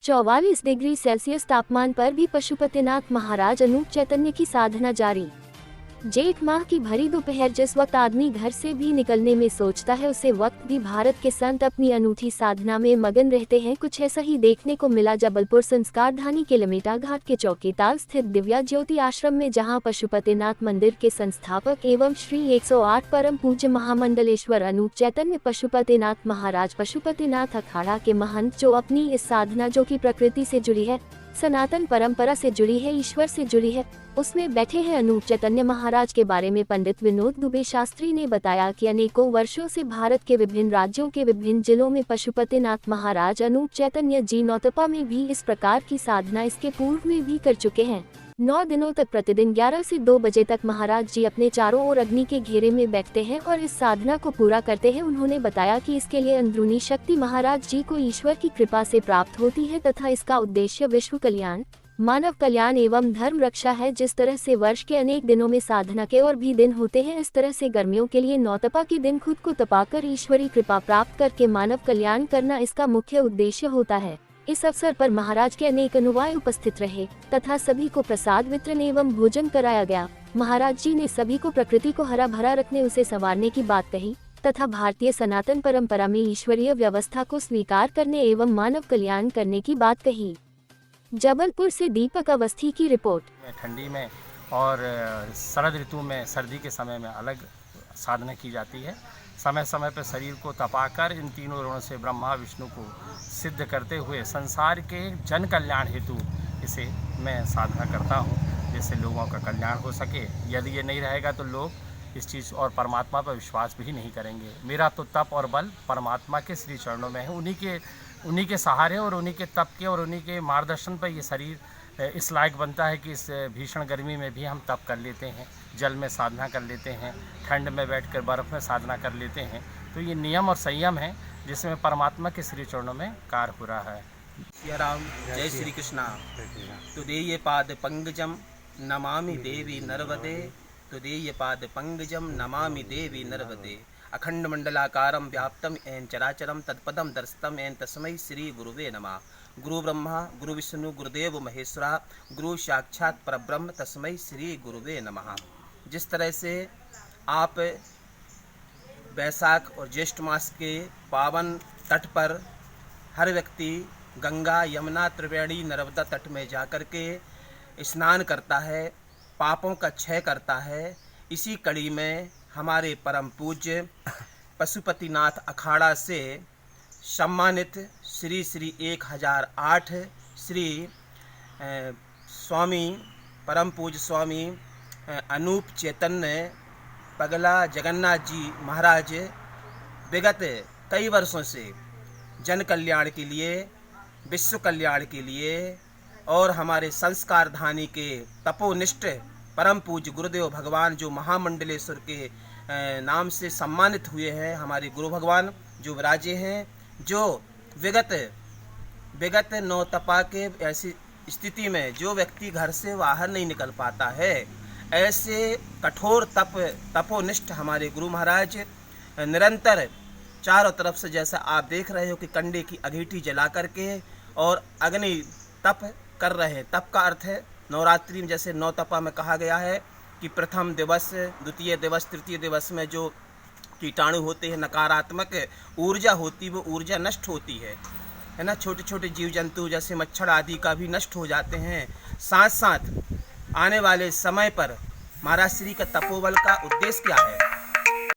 44 degree Celsius तापमान पर भी पशुपतिनाथ महाराज अनूप चैतन्य की साधना जारी। जेठ माह की भरी दोपहर जिस वक्त आदमी घर से भी निकलने में सोचता है, उसे वक्त भी भारत के संत अपनी अनूठी साधना में मगन रहते हैं। कुछ ऐसा ही देखने को मिला जबलपुर संस्कार धानी के लमेटा घाट के चौकीताल स्थित दिव्या ज्योति आश्रम में, जहां पशुपतिनाथ मंदिर के संस्थापक एवं श्री 108 परम पूज्य महामंडलेश्वर अनूप चैतन्य पशुपतिनाथ महाराज पशुपतिनाथ अखाड़ा के महंत, जो अपनी इस साधना जो कि प्रकृति से जुड़ी है, सनातन परंपरा से जुड़ी है, ईश्वर से जुड़ी है, उसमें बैठे हैं। अनूप चैतन्य महाराज के बारे में पंडित विनोद दुबे शास्त्री ने बताया कि अनेकों वर्षों से भारत के विभिन्न राज्यों के विभिन्न जिलों में पशुपतिनाथ महाराज अनूप चैतन्य जी नौतपा में भी इस प्रकार की साधना इसके पूर्व में भी कर चुके हैं। 9 दिनों तक प्रतिदिन 11 से 2 बजे तक महाराज जी अपने चारों ओर अग्नि के घेरे में बैठते हैं और इस साधना को पूरा करते हैं। उन्होंने बताया कि इसके लिए अंदरूनी शक्ति महाराज जी को ईश्वर की कृपा से प्राप्त होती है तथा इसका उद्देश्य विश्व कल्याण, मानव कल्याण एवं धर्म रक्षा है। जिस तरह से वर्ष के अनेक दिनों में साधना के और भी दिन होते हैं, इस तरह से गर्मियों के लिए नौतपा के दिन खुद को तपाकर ईश्वरी कृपा प्राप्त करके मानव कल्याण करना इसका मुख्य उद्देश्य होता है। इस अवसर पर महाराज के अनेक अनुयायी उपस्थित रहे तथा सभी को प्रसाद वितरण एवं भोजन कराया गया। महाराज जी ने सभी को प्रकृति को हरा भरा रखने, उसे संवारने की बात कही तथा भारतीय सनातन परंपरा में ईश्वरीय व्यवस्था को स्वीकार करने एवं मानव कल्याण करने की बात कही। जबलपुर से दीपक अवस्थी की रिपोर्ट। ठंडी में और शरद ऋतु में, सर्दी के समय में अलग साधना की जाती है। समय समय पर शरीर को तपाकर इन तीनों ऋणों से ब्रह्मा विष्णु को सिद्ध करते हुए संसार के जन कल्याण हेतु इसे मैं साधना करता हूँ, जिससे लोगों का कल्याण हो सके। यदि ये नहीं रहेगा तो लोग इस चीज़ और परमात्मा पर विश्वास भी नहीं करेंगे। मेरा तो तप और बल परमात्मा के श्री चरणों में है, उन्हीं के सहारे और उन्हीं के तप के और उन्हीं के मार्गदर्शन पर ये शरीर इस लायक बनता है कि इस भीषण गर्मी में भी हम तप कर लेते हैं, जल में साधना कर लेते हैं, ठंड में बैठकर बर्फ़ में साधना कर लेते हैं। तो ये नियम और संयम है जिसमें परमात्मा के श्री चरणों में कार्य हो रहा है। सिया राम, जय श्री कृष्णा। तुदेय पाद पंकजम नमामि देवी नर्मदे, तुदेय पाद पंकजम नमामि देवी नर्मदे। अखंड मंडलाकारं व्याप्तम एन चराचरम तत्पदम दर्शितम एन तस्मै श्री गुरुवे नमः। गुरु ब्रह्मा गुरु विष्णु गुरुदेव महेश्वरा, गुरु साक्षात परब्रह्म तस्मै श्री गुरुवे नमः। जिस तरह से आप वैशाख और ज्येष्ठ मास के पावन तट पर हर व्यक्ति गंगा यमुना त्रिवेणी नर्मदा तट में जाकर के स्नान करता है, पापों का क्षय करता है, इसी कड़ी में हमारे परम पूज्य पशुपतिनाथ अखाड़ा से सम्मानित श्री श्री 1008 श्री स्वामी परम पूज्य स्वामी अनूप चैतन्य पगला जगन्नाथ जी महाराज विगत कई वर्षों से जन कल्याण के लिए, विश्व कल्याण के लिए और हमारे संस्कार धानी के तपोनिष्ठ परम पूज्य गुरुदेव भगवान जो महामंडलेश्वर के नाम से सम्मानित हुए हैं, हमारे गुरु भगवान जो विराजे हैं, जो विगत नौतपा के ऐसी स्थिति में जो व्यक्ति घर से बाहर नहीं निकल पाता है, ऐसे कठोर तपोनिष्ठ हमारे गुरु महाराज निरंतर चारों तरफ से, जैसा आप देख रहे हो कि कंडे की अगीठी जला करके और अग्नि तप कर रहे हैं। तप का अर्थ है नवरात्रि में, जैसे नौतपा में कहा गया है कि प्रथम दिवस, द्वितीय दिवस, तृतीय दिवस में जो कीटाणु होते हैं, नकारात्मक ऊर्जा होती, वो ऊर्जा नष्ट होती है ना। छोटे छोटे जीव जंतु जैसे मच्छर आदि का भी नष्ट हो जाते हैं। साथ साथ आने वाले समय पर महाराज श्री का तपोबल का उद्देश्य क्या है?